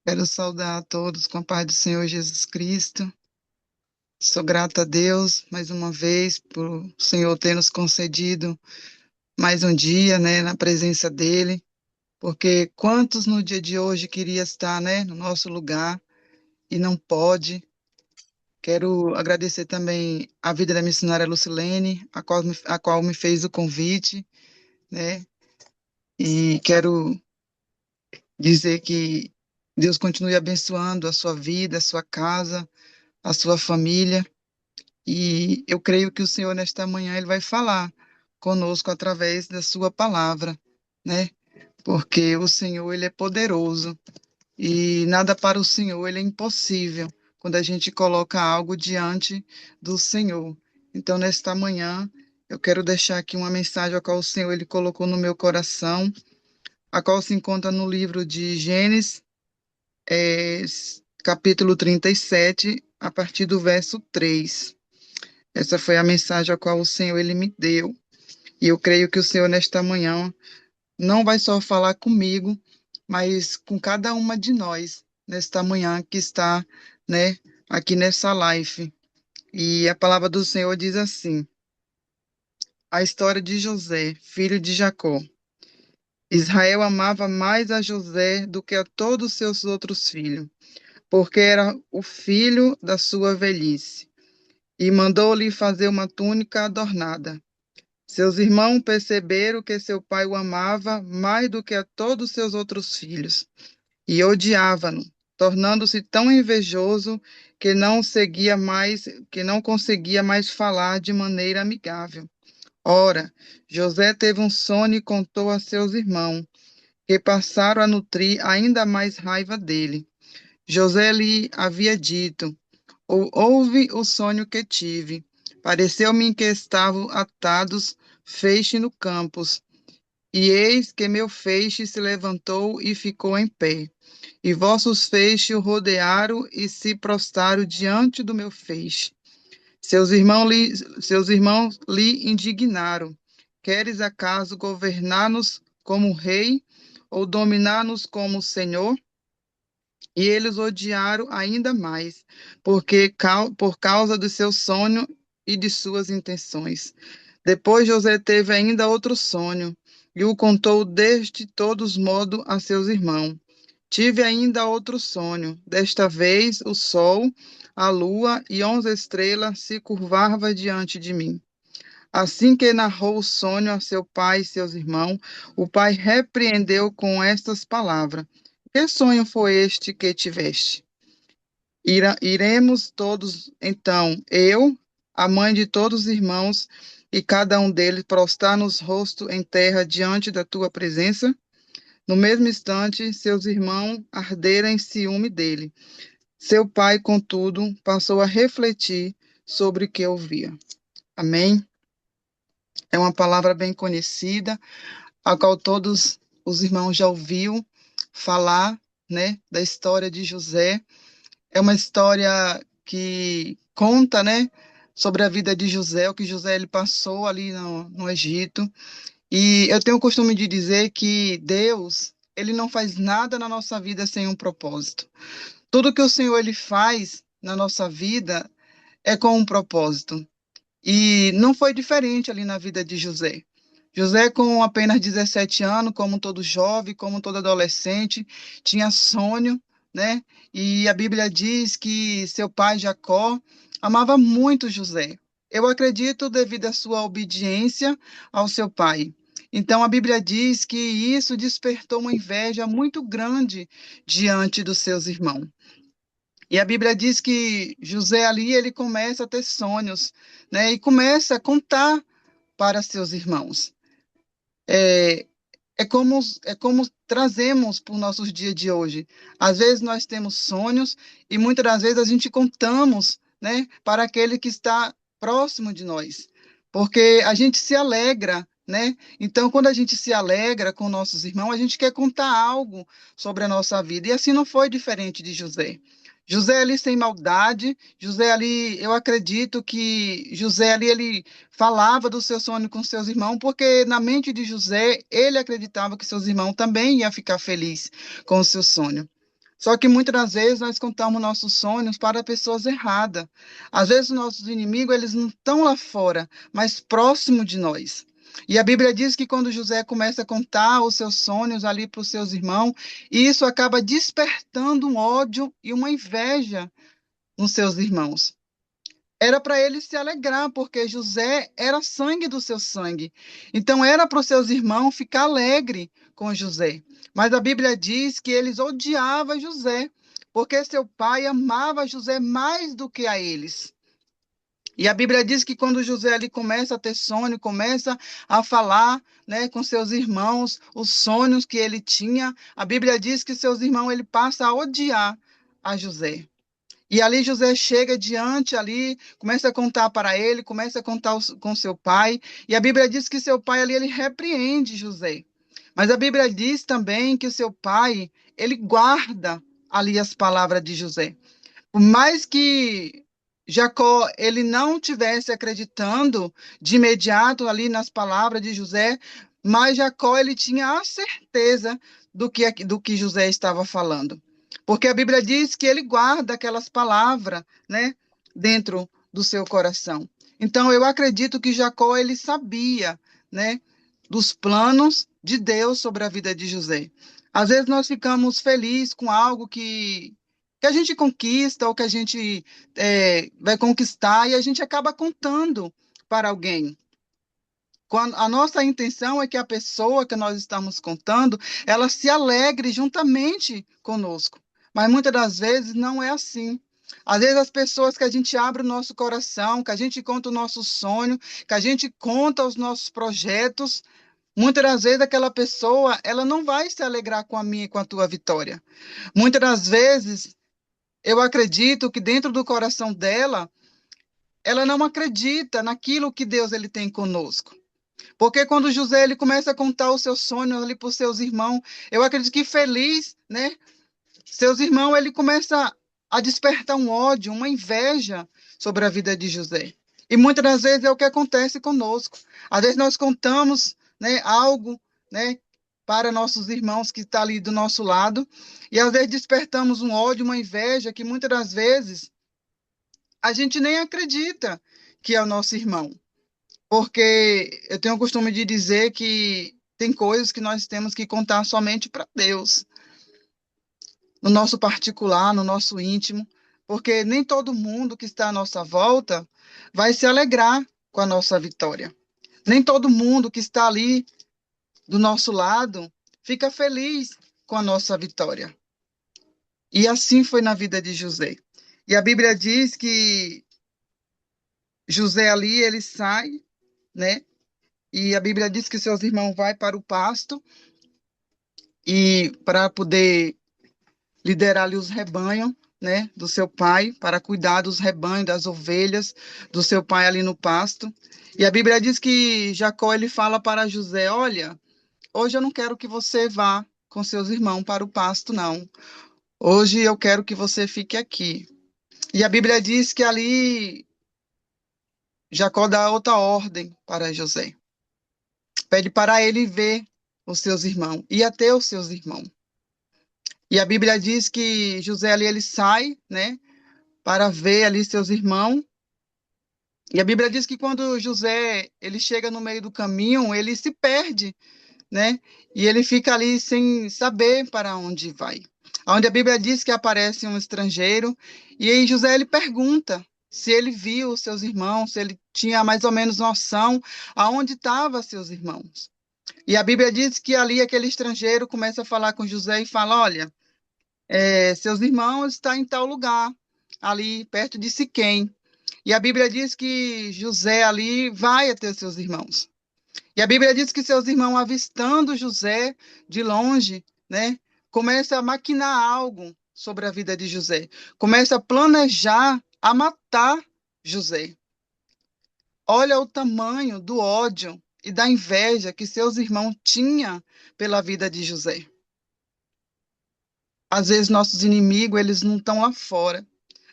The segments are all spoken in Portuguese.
Quero saudar a todos com a paz do Senhor Jesus Cristo. Sou grata a Deus mais uma vez por o Senhor ter nos concedido mais um dia, né, na presença dele, porque quantos no dia de hoje queria estar, né, no nosso lugar e não pode. Quero agradecer também a vida da missionária Lucilene, a qual me fez o convite, né, e quero dizer que Deus continue abençoando a sua vida, a sua casa, a sua família. E eu creio que o Senhor, nesta manhã, Ele vai falar conosco através da Sua palavra, né? Porque o Senhor, Ele é poderoso e nada para o Senhor, Ele é impossível quando a gente coloca algo diante do Senhor. Então, nesta manhã, eu quero deixar aqui uma mensagem a qual o Senhor, Ele colocou no meu coração, a qual se encontra no livro de Gênesis, eh, capítulo 37, a partir do verso 3. Essa foi a mensagem a qual o Senhor ele me deu. E eu creio que o Senhor nesta manhã não vai só falar comigo, mas com cada uma de nós nesta manhã que está, né, aqui nessa live. E a palavra do Senhor diz assim: a história de José, filho de Jacó. Israel amava mais a José do que a todos os seus outros filhos, porque era o filho da sua velhice, e mandou-lhe fazer uma túnica adornada. Seus irmãos perceberam que seu pai o amava mais do que a todos seus outros filhos e odiavam-no, tornando-se tão invejoso que não conseguia mais falar de maneira amigável. Ora, José teve um sonho e contou a seus irmãos, que passaram a nutrir ainda mais raiva dele. José lhe havia dito: Ouve o sonho que tive. Pareceu-me que estavam atados feixe no campos, e eis que meu feixe se levantou e ficou em pé. E vossos feixes o rodearam e se prostraram diante do meu feixe. Seus irmãos lhe indignaram. Queres acaso governar-nos como rei ou dominar-nos como senhor? E eles odiaram ainda mais, por causa do seu sonho e de suas intenções. Depois José teve ainda outro sonho, e o contou deste todos modos a seus irmãos. Tive ainda outro sonho. Desta vez o sol, a lua e 11 estrelas se curvavam diante de mim. Assim que narrou o sonho a seu pai e seus irmãos, o pai repreendeu com estas palavras: Que sonho foi este que tiveste? Iremos todos, então, eu, a mãe de todos os irmãos, e cada um deles prostrar-nos rosto em terra diante da tua presença? No mesmo instante, seus irmãos arderam em ciúme dele. Seu pai, contudo, passou a refletir sobre o que ouvia. Amém? É uma palavra bem conhecida, a qual todos os irmãos já ouviu falar, né, da história de José. É uma história que conta, né, sobre a vida de José, o que José ele passou ali no Egito. E eu tenho o costume de dizer que Deus, ele não faz nada na nossa vida sem um propósito. Tudo que o Senhor ele faz na nossa vida é com um propósito. E não foi diferente ali na vida de José. José, com apenas 17 anos, como todo jovem, como todo adolescente, tinha sonho, né? E a Bíblia diz que seu pai Jacó amava muito José. Eu acredito devido à sua obediência ao seu pai. Então a Bíblia diz que isso despertou uma inveja muito grande diante dos seus irmãos. E a Bíblia diz que José ali ele começa a ter sonhos, né? E começa a contar para seus irmãos. É, é como trazemos para os nossos dias de hoje. Às vezes nós temos sonhos e muitas das vezes a gente contamos, né, para aquele que está próximo de nós, porque a gente se alegra, né? Então, quando a gente se alegra com nossos irmãos, a gente quer contar algo sobre a nossa vida. E assim não foi diferente de José. José ali sem maldade, José ali, eu acredito que José ali ele falava do seu sonho com seus irmãos, porque na mente de José, ele acreditava que seus irmãos também iam ficar felizes com o seu sonho. Só que muitas das vezes nós contamos nossos sonhos para pessoas erradas. Às vezes os nossos inimigos, eles não estão lá fora, mas próximo de nós. E a Bíblia diz que quando José começa a contar os seus sonhos ali para os seus irmãos, isso acaba despertando um ódio e uma inveja nos seus irmãos. Era para ele se alegrar, porque José era sangue do seu sangue. Então era para os seus irmãos ficar alegre com José. Mas a Bíblia diz que eles odiavam José, porque seu pai amava José mais do que a eles. E a Bíblia diz que quando José ali começa a ter sonho, começa a falar, né, com seus irmãos, os sonhos que ele tinha, a Bíblia diz que seus irmãos ele passa a odiar a José. E ali José chega diante ali, começa a contar para ele, começa a contar com seu pai, e a Bíblia diz que seu pai ali ele repreende José. Mas a Bíblia diz também que o seu pai, ele guarda ali as palavras de José. Por mais que Jacó ele não tivesse acreditando de imediato ali nas palavras de José, mas Jacó ele tinha a certeza do que José estava falando. Porque a Bíblia diz que ele guarda aquelas palavras, né, dentro do seu coração. Então eu acredito que Jacó ele sabia, né, dos planos de Deus sobre a vida de José. Às vezes nós ficamos felizes com algo que a gente conquista ou que a gente vai conquistar e a gente acaba contando para alguém. Quando a nossa intenção é que a pessoa que nós estamos contando, ela se alegre juntamente conosco. Mas muitas das vezes não é assim. Às vezes as pessoas que a gente abre o nosso coração, que a gente conta o nosso sonho, que a gente conta os nossos projetos, muitas das vezes aquela pessoa, ela não vai se alegrar com a minha e com a tua vitória. Muitas das vezes eu acredito que dentro do coração dela, ela não acredita naquilo que Deus ele tem conosco. Porque quando José ele começa a contar os seus sonhos ali para os seus irmãos, eu acredito que feliz, né? Seus irmãos ele começa a despertar um ódio, uma inveja sobre a vida de José. E muitas das vezes é o que acontece conosco. Às vezes nós contamos, né, algo, né, para nossos irmãos que estão ali do nosso lado, e às vezes despertamos um ódio, uma inveja que muitas das vezes a gente nem acredita que é o nosso irmão. Porque eu tenho o costume de dizer que tem coisas que nós temos que contar somente para Deus, no nosso particular, no nosso íntimo, porque nem todo mundo que está à nossa volta vai se alegrar com a nossa vitória. Nem todo mundo que está ali do nosso lado fica feliz com a nossa vitória. E assim foi na vida de José. E a Bíblia diz que José ali, ele sai, né? E a Bíblia diz que seus irmãos vão para o pasto e para poder liderar ali os rebanhos, né, do seu pai, para cuidar dos rebanhos, das ovelhas do seu pai ali no pasto. E a Bíblia diz que Jacó ele fala para José: olha, hoje eu não quero que você vá com seus irmãos para o pasto, não. Hoje eu quero que você fique aqui. E a Bíblia diz que ali Jacó dá outra ordem para José. Pede para ele ver os seus irmãos, ir até os seus irmãos. E a Bíblia diz que José ali ele sai, né, para ver ali seus irmãos. E a Bíblia diz que quando José ele chega no meio do caminho, ele se perde, né? E ele fica ali sem saber para onde vai. Onde a Bíblia diz que aparece um estrangeiro, e aí José ele pergunta se ele viu os seus irmãos, se ele tinha mais ou menos noção aonde estavam seus irmãos. E a Bíblia diz que ali aquele estrangeiro começa a falar com José e fala: olha, seus irmãos estão em tal lugar, ali perto de Siquém. E a Bíblia diz que José ali vai até seus irmãos. E a Bíblia diz que seus irmãos, avistando José de longe, né, começa a maquinar algo sobre a vida de José. Começa a planejar a matar José. Olha o tamanho do ódio e da inveja que seus irmãos tinham pela vida de José. Às vezes nossos inimigos, eles não estão lá fora.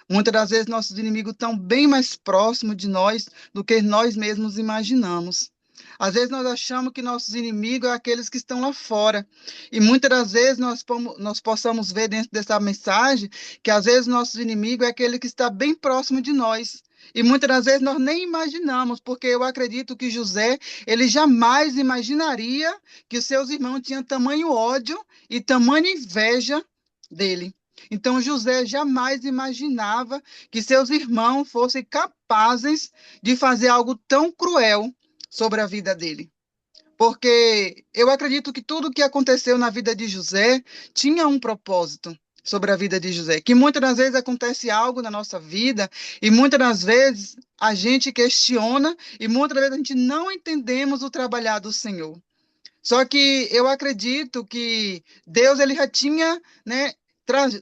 Muitas das vezes nossos inimigos estão bem mais próximos de nós do que nós mesmos imaginamos. Às vezes nós achamos que nossos inimigos são aqueles que estão lá fora. E muitas das vezes nós possamos ver dentro dessa mensagem que às vezes nossos inimigos é aquele que está bem próximo de nós. E muitas das vezes nós nem imaginamos, porque eu acredito que José, ele jamais imaginaria que os seus irmãos tinham tamanho ódio e tamanha inveja dele. Então José jamais imaginava que seus irmãos fossem capazes de fazer algo tão cruel sobre a vida dele. Porque eu acredito que tudo o que aconteceu na vida de José tinha um propósito sobre a vida de José. Que muitas das vezes acontece algo na nossa vida e muitas das vezes a gente questiona e muitas vezes a gente não entendemos o trabalhar do Senhor. Só que eu acredito que Deus ele já tinha, né,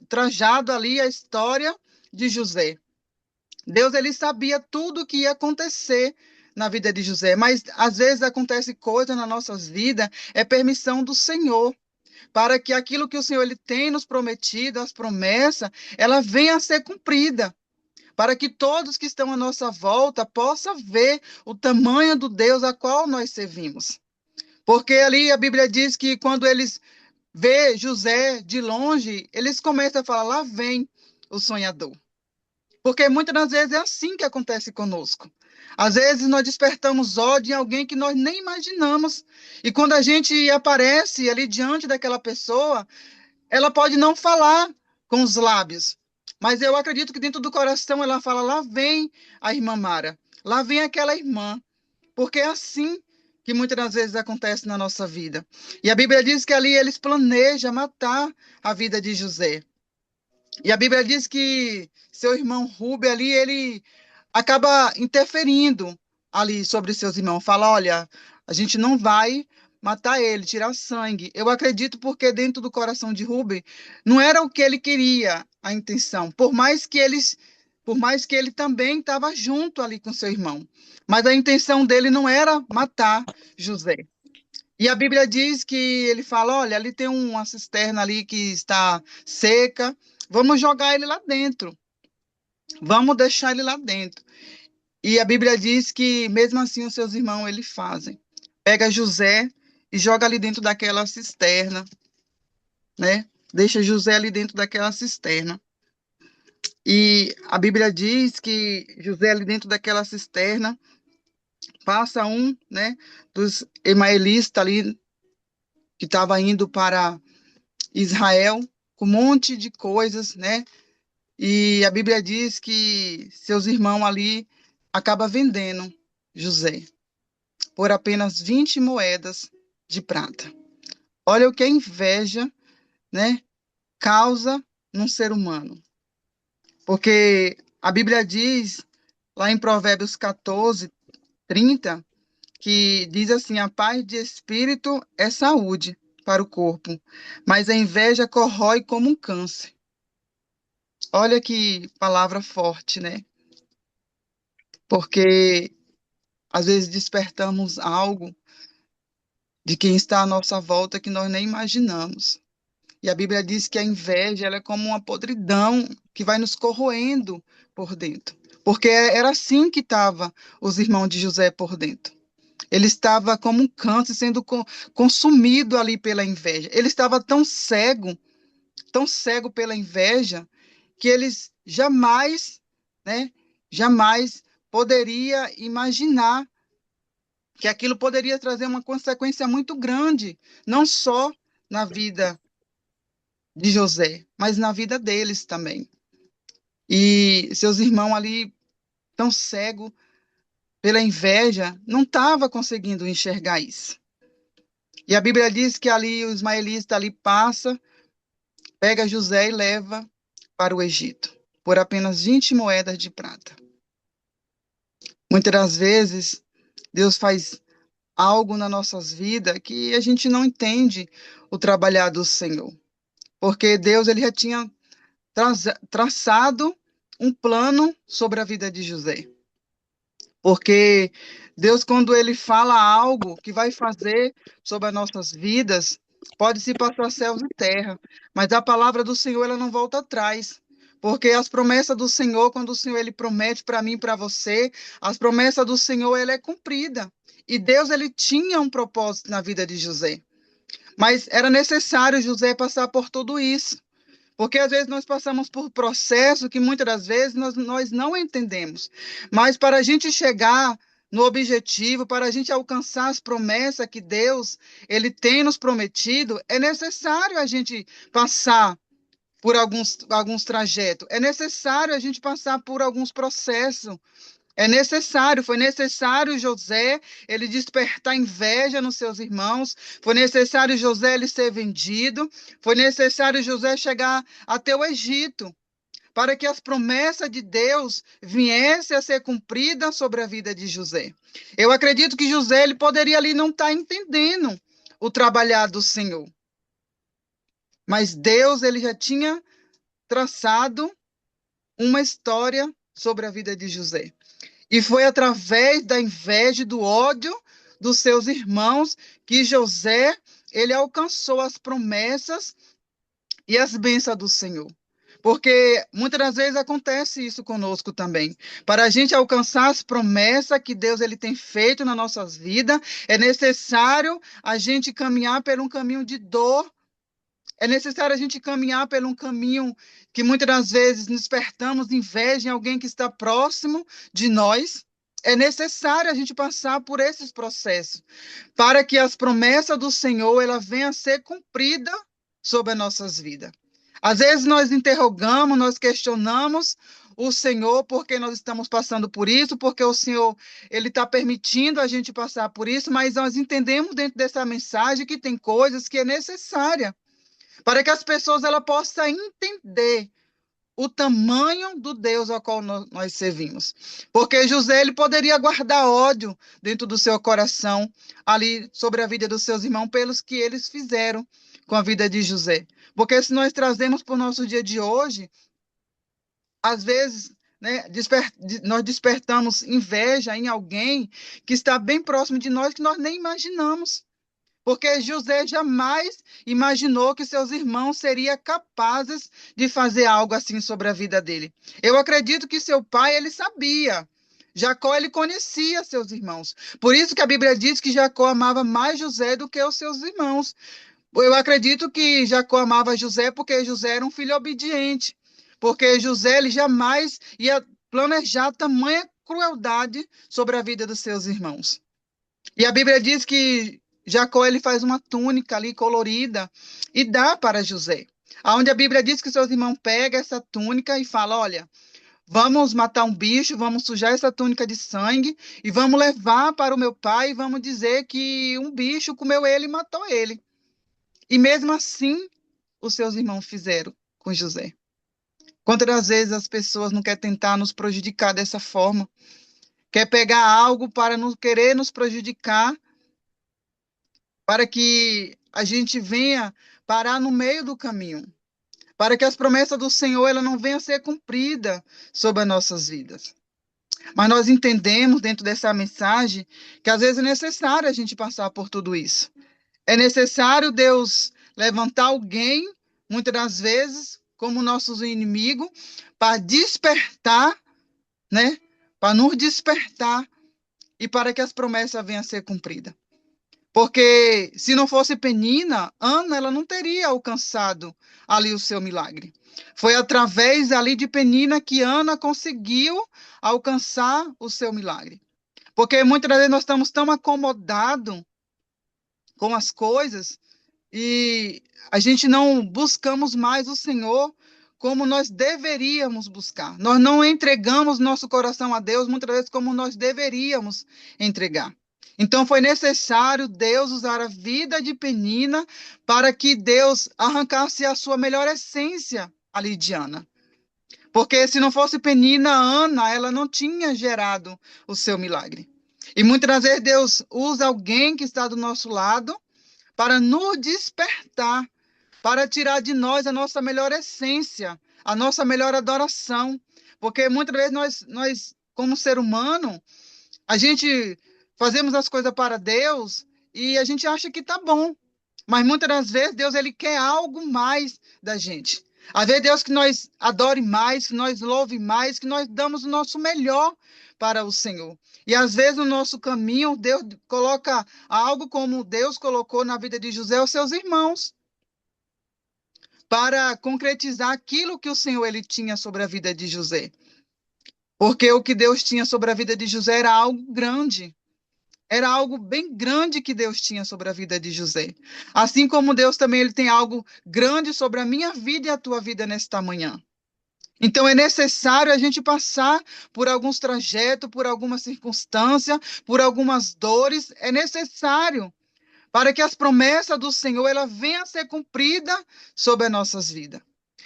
trajado ali a história de José. Deus ele sabia tudo o que ia acontecer na vida de José, mas às vezes acontece coisa nas nossas vidas, é permissão do Senhor, para que aquilo que o Senhor ele tem nos prometido, as promessas, ela venha a ser cumprida, para que todos que estão à nossa volta possam ver o tamanho do Deus a qual nós servimos. Porque ali a Bíblia diz que quando eles vê José de longe, eles começam a falar, lá vem o sonhador. Porque muitas das vezes é assim que acontece conosco. Às vezes nós despertamos ódio em alguém que nós nem imaginamos. E quando a gente aparece ali diante daquela pessoa, ela pode não falar com os lábios. Mas eu acredito que dentro do coração ela fala: lá vem a irmã Mara, lá vem aquela irmã. Porque é assim que muitas das vezes acontece na nossa vida. E a Bíblia diz que ali eles planejam matar a vida de José. E a Bíblia diz que seu irmão Rubem ali, ele acaba interferindo ali sobre seus irmãos. Fala, olha, a gente não vai matar ele, tirar sangue. Eu acredito porque dentro do coração de Rubem não era o que ele queria, a intenção. Por mais que ele também estava junto ali com seu irmão. Mas a intenção dele não era matar José. E a Bíblia diz que ele fala: olha, ali tem uma cisterna ali que está seca, vamos jogar ele lá dentro, vamos deixar ele lá dentro. E a Bíblia diz que mesmo assim os seus irmãos eles fazem. Pega José e joga ali dentro daquela cisterna, né? Deixa José ali dentro daquela cisterna. E a Bíblia diz que José ali dentro daquela cisterna passa um, né, dos ismaelitas ali que estava indo para Israel, com um monte de coisas, né? E a Bíblia diz que seus irmãos ali acabam vendendo José por apenas 20 moedas de prata. Olha o que a inveja, né, causa num ser humano. Porque a Bíblia diz, lá em Provérbios 14, 30, que diz assim: a paz de espírito é saúde para o corpo, mas a inveja corrói como um câncer. Olha que palavra forte, né? Porque às vezes despertamos algo de quem está à nossa volta que nós nem imaginamos. E a Bíblia diz que a inveja ela é como uma podridão que vai nos corroendo por dentro. Porque era assim que estavam os irmãos de José por dentro. Ele estava como um câncer sendo consumido ali pela inveja. Ele estava tão cego pela inveja, que eles jamais, né, jamais poderia imaginar que aquilo poderia trazer uma consequência muito grande, não só na vida de José, mas na vida deles também. E seus irmãos ali, tão cegos pela inveja, não estavam conseguindo enxergar isso. E a Bíblia diz que ali o ismaelita ali passa, pega José e leva para o Egito, por apenas 20 moedas de prata. Muitas das vezes, Deus faz algo nas nossas vidas que a gente não entende o trabalhar do Senhor. Porque Deus ele já tinha traçado um plano sobre a vida de José. Porque Deus, quando ele fala algo que vai fazer sobre as nossas vidas, pode se passar céus e terra, mas a palavra do Senhor ela não volta atrás. Porque as promessas do Senhor, quando o Senhor ele promete para mim e para você, as promessas do Senhor ela é cumprida. E Deus, ele tinha um propósito na vida de José. Mas era necessário José passar por tudo isso. Porque às vezes nós passamos por processo que muitas das vezes nós não entendemos. Mas para a gente chegar no objetivo, para a gente alcançar as promessas que Deus ele tem nos prometido, é necessário a gente passar por alguns trajetos, é necessário a gente passar por alguns processos. Foi necessário José, ele despertar inveja nos seus irmãos, foi necessário José ele ser vendido, foi necessário José chegar até o Egito, para que as promessas de Deus viessem a ser cumpridas sobre a vida de José. Eu acredito que José ele poderia ali não estar entendendo o trabalhar do Senhor, mas Deus ele já tinha traçado uma história sobre a vida de José. E foi através da inveja e do ódio dos seus irmãos que José ele alcançou as promessas e as bênçãos do Senhor. Porque muitas das vezes acontece isso conosco também. Para a gente alcançar as promessas que Deus ele tem feito nas nossas vidas, é necessário a gente caminhar por um caminho de dor. É necessário a gente caminhar por um caminho que muitas das vezes despertamos inveja em alguém que está próximo de nós. É necessário a gente passar por esses processos para que as promessas do Senhor ela venham a ser cumprida sobre as nossas vidas. Às vezes nós interrogamos, nós questionamos o Senhor porque nós estamos passando por isso, porque o Senhor ele está permitindo a gente passar por isso, mas nós entendemos dentro dessa mensagem que tem coisas que é necessária para que as pessoas ela possam entender o tamanho do Deus ao qual nós servimos. Porque José ele poderia guardar ódio dentro do seu coração ali sobre a vida dos seus irmãos pelos que eles fizeram com a vida de José. Porque se nós trazemos para o nosso dia de hoje, às vezes, né, nós despertamos inveja em alguém que está bem próximo de nós que nós nem imaginamos. Porque José jamais imaginou que seus irmãos seriam capazes de fazer algo assim sobre a vida dele. Eu acredito que seu pai, ele sabia. Jacó, ele conhecia seus irmãos. Por isso que a Bíblia diz que Jacó amava mais José do que os seus irmãos. Eu acredito que Jacó amava José porque José era um filho obediente. Porque José, ele jamais ia planejar tamanha crueldade sobre a vida dos seus irmãos. E a Bíblia diz que Jacó ele faz uma túnica ali colorida e dá para José. Aonde a Bíblia diz que seus irmãos pegam essa túnica e falam, olha, vamos matar um bicho, vamos sujar essa túnica de sangue e vamos levar para o meu pai e vamos dizer que um bicho comeu ele e matou ele. E mesmo assim, os seus irmãos fizeram com José. Quantas vezes as pessoas não querem tentar nos prejudicar dessa forma? Quer pegar algo para querer nos prejudicar, para que a gente venha parar no meio do caminho, para que as promessas do Senhor ela não venham a ser cumpridas sobre as nossas vidas. Mas nós entendemos dentro dessa mensagem que às vezes é necessário a gente passar por tudo isso. É necessário Deus levantar alguém, muitas das vezes, como nosso inimigo, para despertar, né? Para nos despertar e para que as promessas venham a ser cumpridas. Porque se não fosse Penina, Ana, ela não teria alcançado ali o seu milagre. Foi através ali de Penina que Ana conseguiu alcançar o seu milagre. Porque muitas vezes nós estamos tão acomodados com as coisas e a gente não buscamos mais o Senhor como nós deveríamos buscar. Nós não entregamos nosso coração a Deus muitas vezes como nós deveríamos entregar. Então foi necessário Deus usar a vida de Penina para que Deus arrancasse a sua melhor essência ali de Ana. Porque se não fosse Penina, Ana, ela não tinha gerado o seu milagre. E muitas das vezes Deus usa alguém que está do nosso lado para nos despertar, para tirar de nós a nossa melhor essência, a nossa melhor adoração. Porque muitas vezes nós como ser humano, a gente fazemos as coisas para Deus e a gente acha que está bom. Mas muitas das vezes Deus ele quer algo mais da gente. Às vezes Deus que nós adore mais, que nós louve mais, que nós damos o nosso melhor para o Senhor. E às vezes no nosso caminho, Deus coloca algo como Deus colocou na vida de José os seus irmãos, para concretizar aquilo que o Senhor ele tinha sobre a vida de José. Porque o que Deus tinha sobre a vida de José era algo grande. Era algo bem grande que Deus tinha sobre a vida de José. Assim como Deus também ele tem algo grande sobre a minha vida e a tua vida nesta manhã. Então é necessário a gente passar por alguns trajetos, por alguma circunstância, por algumas dores. É necessário para que as promessas do Senhor ela venham a ser cumprida sobre as nossas vidas.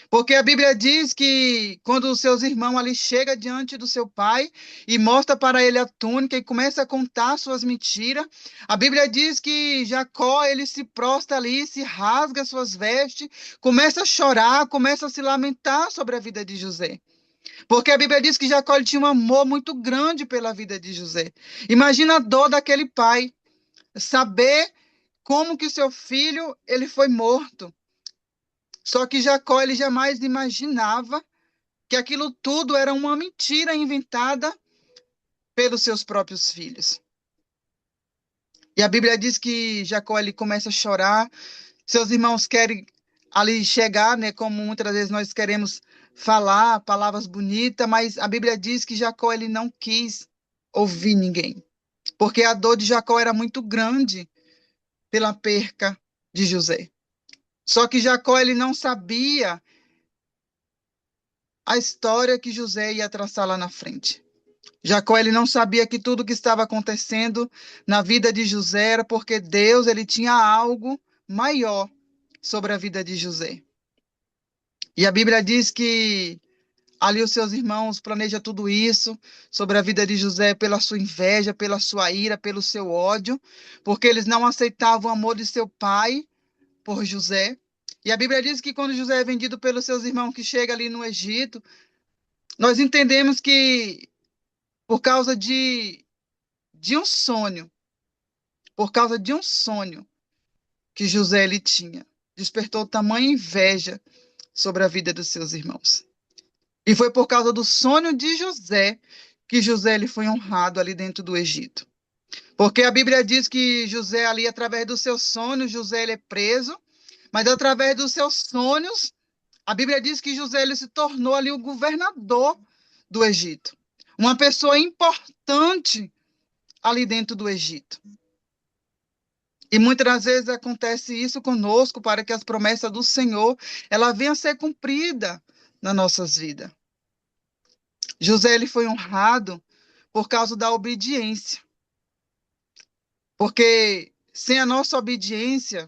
Porque a Bíblia diz que quando os seus irmãos ali chegam diante do seu pai e mostra para ele a túnica e começa a contar suas mentiras, a Bíblia diz que Jacó ele se prostra ali, se rasga suas vestes, começa a chorar, começa a se lamentar sobre a vida de José. Porque a Bíblia diz que Jacó ele tinha um amor muito grande pela vida de José. Imagina a dor daquele pai, saber como que seu filho ele foi morto. Só que Jacó ele jamais imaginava que aquilo tudo era uma mentira inventada pelos seus próprios filhos. E a Bíblia diz que Jacó ele começa a chorar, seus irmãos querem ali chegar, né, como muitas vezes nós queremos falar palavras bonitas, mas a Bíblia diz que Jacó ele não quis ouvir ninguém, porque a dor de Jacó era muito grande pela perca de José. Só que Jacó ele não sabia a história que José ia traçar lá na frente. Jacó ele não sabia que tudo que estava acontecendo na vida de José era porque Deus ele tinha algo maior sobre a vida de José. E a Bíblia diz que ali os seus irmãos planejam tudo isso sobre a vida de José pela sua inveja, pela sua ira, pelo seu ódio, porque eles não aceitavam o amor de seu pai por José. E a Bíblia diz que quando José é vendido pelos seus irmãos que chega ali no Egito, nós entendemos que por causa de um sonho, por causa de um sonho que José ele tinha, despertou tamanha inveja sobre a vida dos seus irmãos. E foi por causa do sonho de José que José ele foi honrado ali dentro do Egito. Porque a Bíblia diz que José ali, através dos seus sonhos, José ele é preso, mas através dos seus sonhos, a Bíblia diz que José ele se tornou ali o governador do Egito. Uma pessoa importante ali dentro do Egito. E muitas das vezes acontece isso conosco para que as promessas do Senhor ela venham a ser cumprida nas nossas vidas. José ele foi honrado por causa da obediência. Porque sem a nossa obediência,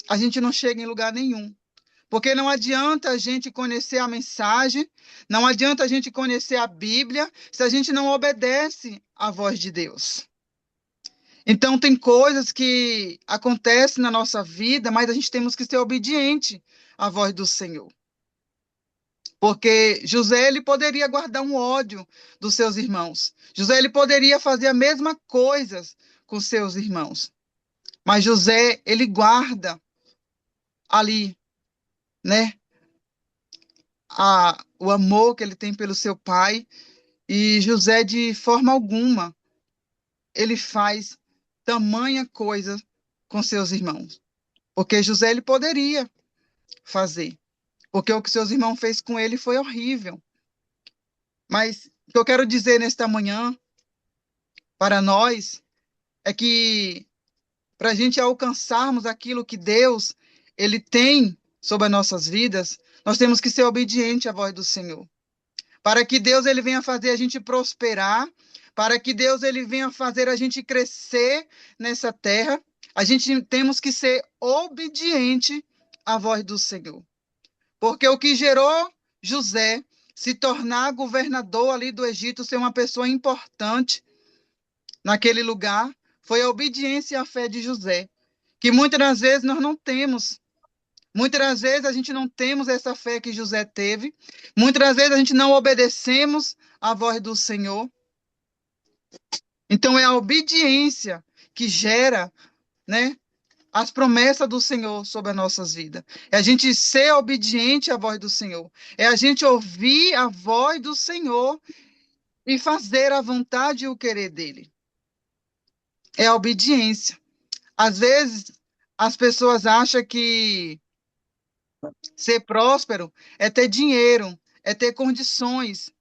a gente não chega em lugar nenhum. Porque não adianta a gente conhecer a mensagem, não adianta a gente conhecer a Bíblia, se a gente não obedece à voz de Deus. Então, tem coisas que acontecem na nossa vida, mas a gente temos que ser obediente à voz do Senhor. Porque José ele poderia guardar um ódio dos seus irmãos. José ele poderia fazer a mesma coisa com seus irmãos. Mas José ele guarda ali, né, o amor que ele tem pelo seu pai. E José de forma alguma ele faz tamanha coisa com seus irmãos. Porque José ele poderia fazer. Porque o que seus irmãos fez com ele foi horrível. Mas o que eu quero dizer nesta manhã para nós é que para a gente alcançarmos aquilo que Deus ele tem sobre as nossas vidas, nós temos que ser obedientes à voz do Senhor. Para que Deus ele venha fazer a gente prosperar, para que Deus ele venha fazer a gente crescer nessa terra, a gente temos que ser obediente à voz do Senhor. Porque o que gerou José se tornar governador ali do Egito, ser uma pessoa importante naquele lugar, foi a obediência e a fé de José, que muitas das vezes nós não temos. Muitas das vezes a gente não temos essa fé que José teve. Muitas das vezes a gente não obedecemos à voz do Senhor. Então é a obediência que gera, né, as promessas do Senhor sobre as nossas vidas. É a gente ser obediente à voz do Senhor. É a gente ouvir a voz do Senhor e fazer a vontade e o querer dele. É a obediência. Às vezes, as pessoas acham que ser próspero é ter dinheiro, é ter condições.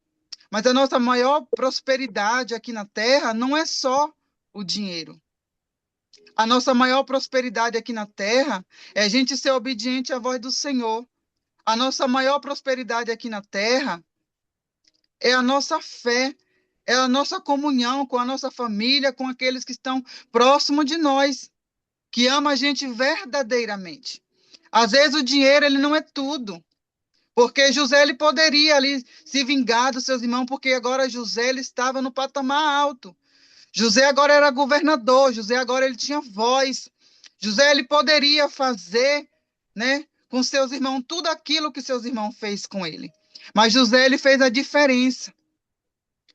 Mas a nossa maior prosperidade aqui na terra não é só o dinheiro. A nossa maior prosperidade aqui na terra é a gente ser obediente à voz do Senhor. A nossa maior prosperidade aqui na terra é a nossa fé, é a nossa comunhão com a nossa família, com aqueles que estão próximos de nós, que ama a gente verdadeiramente. Às vezes o dinheiro ele não é tudo, porque José ele poderia ali se vingar dos seus irmãos, porque agora José ele estava no patamar alto. José agora era governador, José agora ele tinha voz. José ele poderia fazer, né, com seus irmãos tudo aquilo que seus irmãos fez com ele. Mas José ele fez a diferença,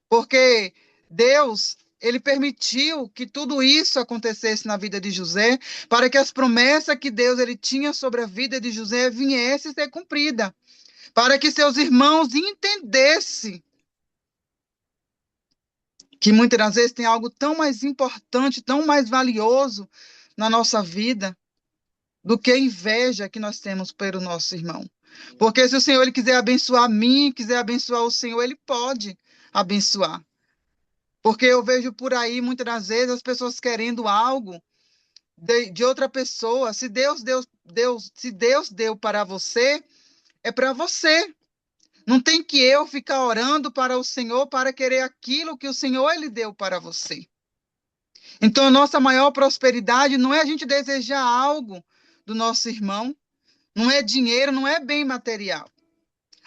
porque Deus ele permitiu que tudo isso acontecesse na vida de José, para que as promessas que Deus ele tinha sobre a vida de José viessem a ser cumprida, para que seus irmãos entendessem que muitas das vezes tem algo tão mais importante, tão mais valioso na nossa vida do que a inveja que nós temos pelo nosso irmão. Porque se o Senhor ele quiser abençoar mim, quiser abençoar o Senhor, ele pode abençoar. Porque eu vejo por aí muitas das vezes as pessoas querendo algo de outra pessoa. Se Deus deu para você, é para você. Não tem que eu ficar orando para o Senhor para querer aquilo que o Senhor ele deu para você. Então, a nossa maior prosperidade não é a gente desejar algo do nosso irmão, não é dinheiro, não é bem material.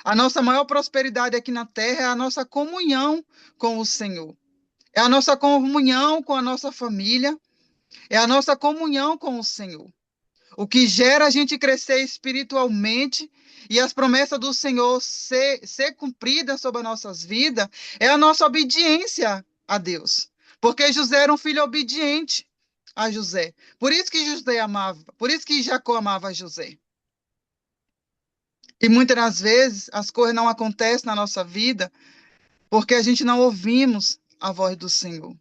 A nossa maior prosperidade aqui na terra é a nossa comunhão com o Senhor. É a nossa comunhão com a nossa família, é a nossa comunhão com o Senhor. O que gera a gente crescer espiritualmente e as promessas do Senhor ser cumpridas sobre as nossas vidas é a nossa obediência a Deus. Porque José era um filho obediente a José. Por isso que José amava, por isso que Jacó amava José. E muitas das vezes as coisas não acontecem na nossa vida porque a gente não ouvimos a voz do Senhor.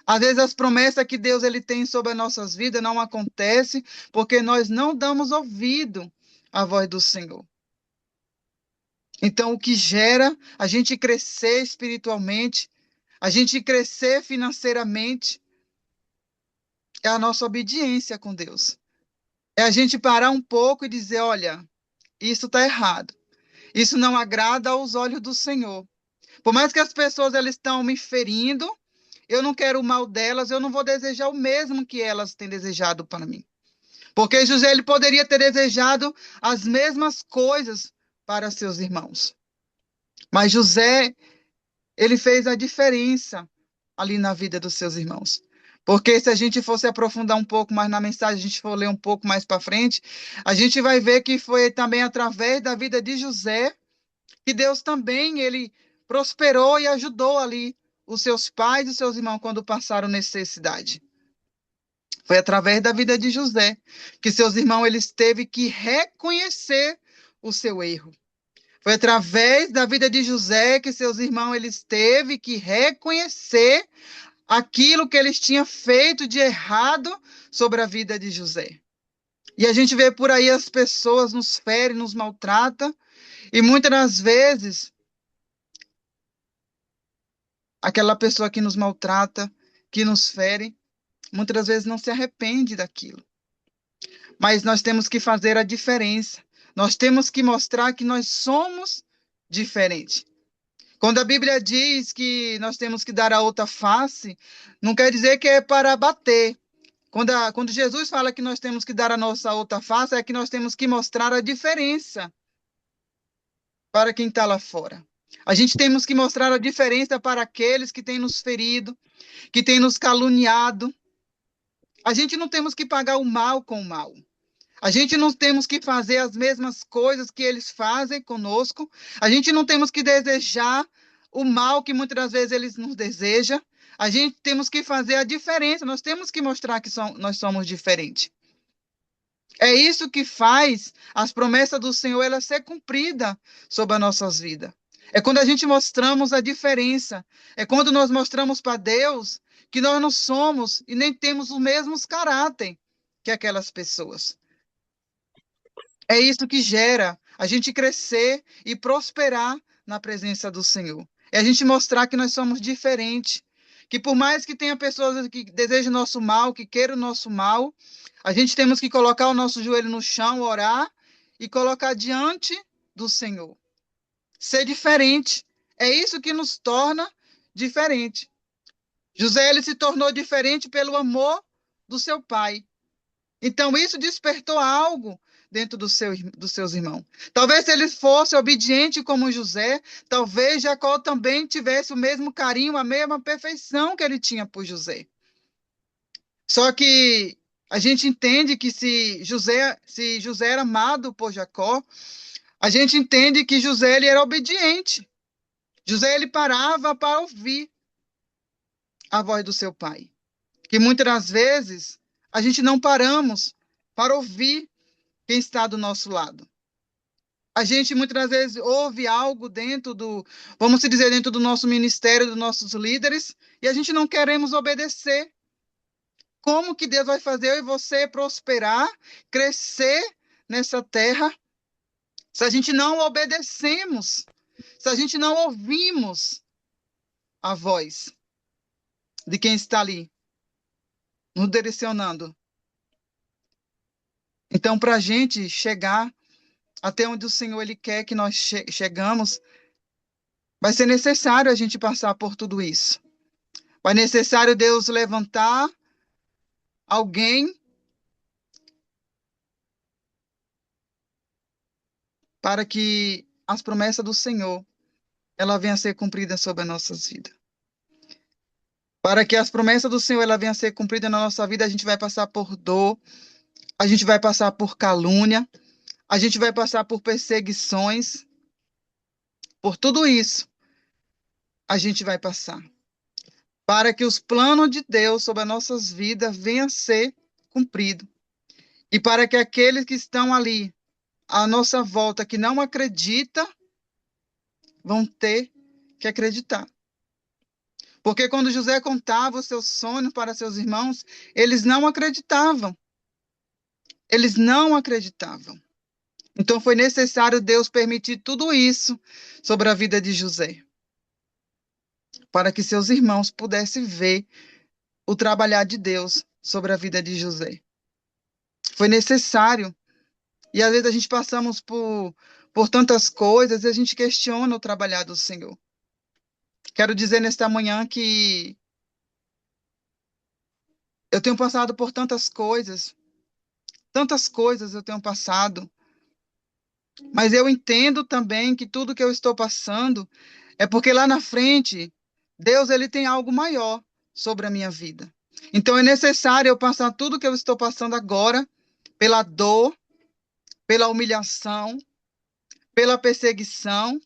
Às vezes as promessas que Deus ele tem sobre as nossas vidas não acontecem porque nós não damos ouvido à voz do Senhor. Então, o que gera a gente crescer espiritualmente, a gente crescer financeiramente, é a nossa obediência com Deus. É a gente parar um pouco e dizer, olha, isso está errado. Isso não agrada aos olhos do Senhor. Por mais que as pessoas elas estão me ferindo, eu não quero o mal delas, eu não vou desejar o mesmo que elas têm desejado para mim. Porque José ele poderia ter desejado as mesmas coisas para seus irmãos. Mas José, ele fez a diferença ali na vida dos seus irmãos. Porque se a gente fosse aprofundar um pouco mais na mensagem, a gente for ler um pouco mais para frente, a gente vai ver que foi também através da vida de José que Deus também ele prosperou e ajudou ali os seus pais e os seus irmãos quando passaram necessidade. Foi através da vida de José que seus irmãos eles teve que reconhecer o seu erro. Foi através da vida de José que seus irmãos eles teve que reconhecer aquilo que eles tinham feito de errado sobre a vida de José. E a gente vê por aí as pessoas nos ferem, nos maltratam, e muitas das vezes aquela pessoa que nos maltrata, que nos fere, muitas das vezes não se arrepende daquilo. Mas nós temos que fazer a diferença. Nós temos que mostrar que nós somos diferentes. Quando a Bíblia diz que nós temos que dar a outra face, não quer dizer que é para bater. Quando Jesus fala que nós temos que dar a nossa outra face, é que nós temos que mostrar a diferença para quem está lá fora. A gente temos que mostrar a diferença para aqueles que têm nos ferido, que têm nos caluniado. A gente não temos que pagar o mal com o mal. A gente não temos que fazer as mesmas coisas que eles fazem conosco. A gente não temos que desejar o mal que muitas das vezes eles nos desejam. A gente temos que fazer a diferença. Nós temos que mostrar que nós somos diferentes. É isso que faz as promessas do Senhor ela ser cumprida sobre as nossas vidas. É quando a gente mostramos a diferença. É quando nós mostramos para Deus que nós não somos e nem temos os mesmos caráter que aquelas pessoas. É isso que gera a gente crescer e prosperar na presença do Senhor. É a gente mostrar que nós somos diferentes. Que por mais que tenha pessoas que desejam o nosso mal, que queiram o nosso mal, a gente temos que colocar o nosso joelho no chão, orar e colocar diante do Senhor. Ser diferente. É isso que nos torna diferente. José ele se tornou diferente pelo amor do seu pai. Então, isso despertou algo dentro dos seus irmãos. Talvez se ele fosse obediente como José, talvez Jacó também tivesse o mesmo carinho, a mesma perfeição que ele tinha por José. Só que a gente entende que se José era amado por Jacó, a gente entende que José ele era obediente. José ele parava para ouvir a voz do seu pai. Que muitas das vezes a gente não paramos para ouvir quem está do nosso lado. A gente muitas das vezes ouve algo vamos dizer, dentro do nosso ministério, dos nossos líderes, e a gente não queremos obedecer. Como que Deus vai fazer eu e você prosperar, crescer nessa terra, se a gente não obedecemos, se a gente não ouvimos a voz de quem está ali, nos direcionando? Então, para a gente chegar até onde o Senhor ele quer que nós chegamos, vai ser necessário a gente passar por tudo isso. Vai necessário Deus levantar alguém para que as promessas do Senhor ela venha a ser cumprida sobre as nossas vidas. Para que as promessas do Senhor ela venha a ser cumprida na nossa vida, a gente vai passar por dor, a gente vai passar por calúnia, a gente vai passar por perseguições, por tudo isso a gente vai passar. Para que os planos de Deus sobre as nossas vidas venham a ser cumpridos. E para que aqueles que estão ali à nossa volta, que não acreditam, vão ter que acreditar. Porque quando José contava os seus sonhos para seus irmãos, eles não acreditavam. Eles não acreditavam. Então foi necessário Deus permitir tudo isso sobre a vida de José, para que seus irmãos pudessem ver o trabalhar de Deus sobre a vida de José. Foi necessário. E às vezes a gente passamos por tantas coisas e a gente questiona o trabalhar do Senhor. Quero dizer nesta manhã que eu tenho passado por tantas coisas eu tenho passado, mas eu entendo também que tudo que eu estou passando é porque lá na frente Deus ele tem algo maior sobre a minha vida. Então é necessário eu passar tudo que eu estou passando agora, pela dor, pela humilhação, pela perseguição,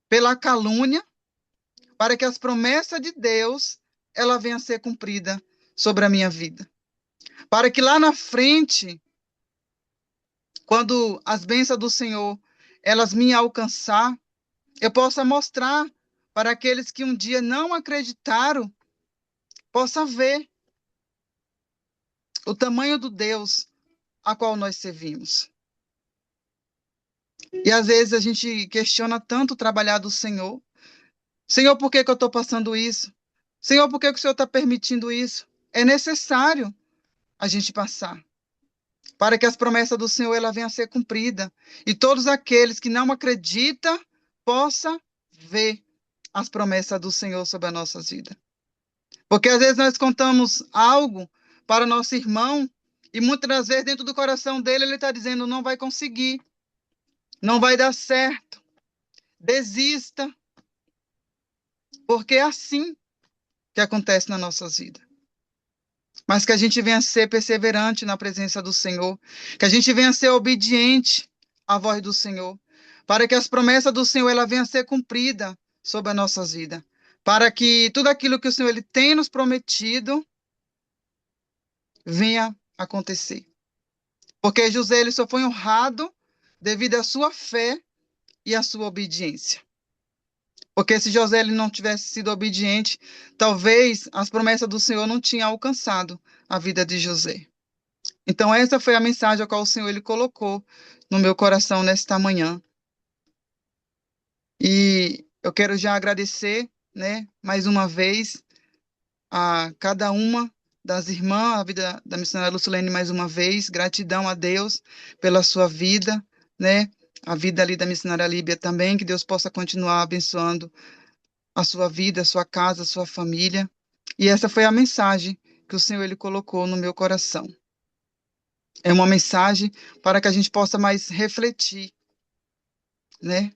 pela calúnia, para que as promessas de Deus ela venha a ser cumprida sobre a minha vida. Para que lá na frente, quando as bênçãos do Senhor elas me alcançar, eu possa mostrar para aqueles que um dia não acreditaram, possa ver o tamanho do Deus a qual nós servimos. E às vezes a gente questiona tanto o trabalhar do Senhor. Senhor, por que que eu estou passando isso? Senhor, por que que o Senhor está permitindo isso? É necessário a gente passar, para que as promessas do Senhor ela venham a ser cumprida. E todos aqueles que não acreditam possam ver as promessas do Senhor sobre as nossas vidas. Porque às vezes nós contamos algo para o nosso irmão e muitas das vezes dentro do coração dele ele está dizendo não vai conseguir, não vai dar certo, desista. Porque é assim que acontece nas nossas vidas. Mas que a gente venha ser perseverante na presença do Senhor, que a gente venha ser obediente à voz do Senhor, para que as promessas do Senhor ela venham a ser cumprida sobre as nossas vidas, para que tudo aquilo que o Senhor ele tem nos prometido venha acontecer. Porque José ele só foi honrado devido à sua fé e à sua obediência. Porque se José ele não tivesse sido obediente, talvez as promessas do Senhor não tinham alcançado a vida de José. Então essa foi a mensagem a qual o Senhor ele colocou no meu coração nesta manhã. E eu quero já agradecer, né, mais uma vez a cada uma das irmãs, a vida da missionária Lucilene mais uma vez, gratidão a Deus pela sua vida, né, a vida ali da missionária Líbia também, que Deus possa continuar abençoando a sua vida, a sua casa, a sua família. E essa foi a mensagem que o Senhor ele colocou no meu coração. É uma mensagem para que a gente possa mais refletir, né?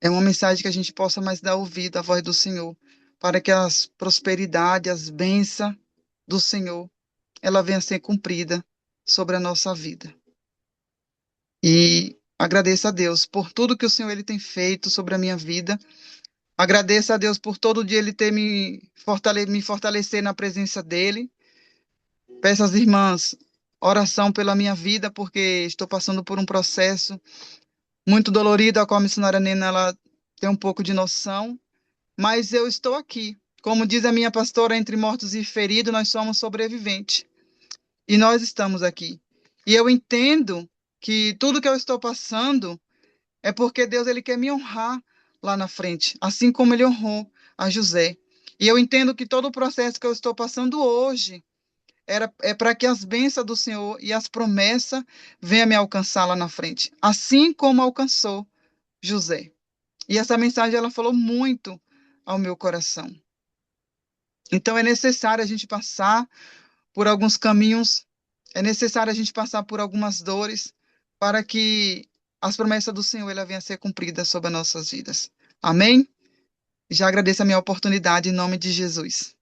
É uma mensagem que a gente possa mais dar ouvido à voz do Senhor, para que as prosperidades, as bênçãos do Senhor, ela venha a ser cumprida sobre a nossa vida. E agradeço a Deus por tudo que o Senhor ele tem feito sobre a minha vida. Agradeço a Deus por todo dia ele ter me fortalecer na presença dele. Peço às irmãs oração pela minha vida, porque estou passando por um processo muito dolorido, a qual a missionária Nena ela tem um pouco de noção. Mas eu estou aqui. Como diz a minha pastora, entre mortos e feridos, nós somos sobreviventes. E nós estamos aqui. E eu entendo que tudo que eu estou passando é porque Deus ele quer me honrar lá na frente, assim como ele honrou a José. E eu entendo que todo o processo que eu estou passando hoje é para que as bênçãos do Senhor e as promessas venham me alcançar lá na frente, assim como alcançou José. E essa mensagem ela falou muito ao meu coração. Então é necessário a gente passar por alguns caminhos, é necessário a gente passar por algumas dores para que as promessas do Senhor ela venham a ser cumpridas sobre as nossas vidas. Amém? Já agradeço a minha oportunidade em nome de Jesus.